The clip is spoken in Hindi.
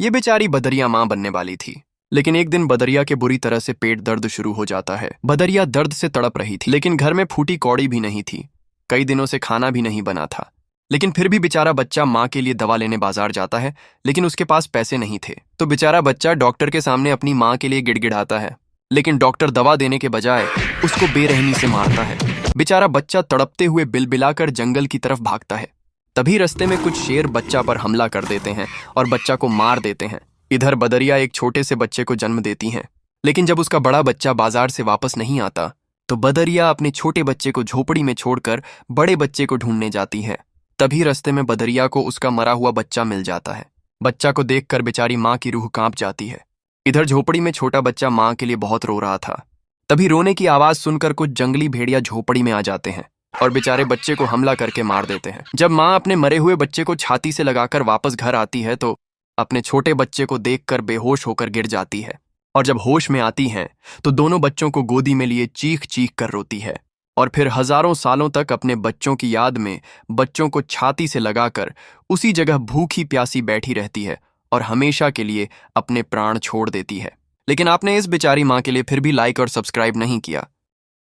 ये बेचारी बदरिया माँ बनने वाली थी। लेकिन एक दिन बदरिया के बुरी तरह से पेट दर्द शुरू हो जाता है। बदरिया दर्द से तड़प रही थी, लेकिन घर में फूटी कौड़ी भी नहीं थी। कई दिनों से खाना भी नहीं बना था। लेकिन फिर भी बेचारा बच्चा माँ के लिए दवा लेने बाजार जाता है, लेकिन उसके पास पैसे नहीं थे। तो बेचारा बच्चा डॉक्टर के सामने अपनी माँ के लिए गिड़गिड़ाता है, लेकिन डॉक्टर दवा देने के बजाय उसको बेरहमी से मारता है। बेचारा बच्चा तड़पते हुए बिलबिलाकर जंगल की तरफ भागता है। तभी रास्ते में कुछ शेर बच्चा पर हमला कर देते हैं और बच्चा को मार देते हैं। इधर बदरिया एक छोटे से बच्चे को जन्म देती हैं, लेकिन जब उसका बड़ा बच्चा बाजार से वापस नहीं आता तो बदरिया अपने छोटे बच्चे को झोपड़ी में छोड़कर बड़े बच्चे को ढूंढने जाती है। तभी रास्ते में बदरिया को उसका मरा हुआ बच्चा मिल जाता है। बच्चा को देखकर बेचारी माँ की रूह कांप जाती है। इधर झोपड़ी में छोटा बच्चा माँ के लिए बहुत रो रहा था। तभी रोने की आवाज सुनकर कुछ जंगली भेड़िया झोपड़ी में आ जाते हैं और बेचारे बच्चे को हमला करके मार देते हैं। जब माँ अपने मरे हुए बच्चे को छाती से लगाकर वापस घर आती है तो अपने छोटे बच्चे को देखकर बेहोश होकर गिर जाती है। और जब होश में आती हैं तो दोनों बच्चों को गोदी में लिए चीख चीख कर रोती है और फिर हजारों सालों तक अपने बच्चों की याद में बच्चों को छाती से लगाकर उसी जगह भूखी प्यासी बैठी रहती है और हमेशा के लिए अपने प्राण छोड़ देती है। लेकिन आपने इस बेचारी माँ के लिए फिर भी लाइक और सब्सक्राइब नहीं किया।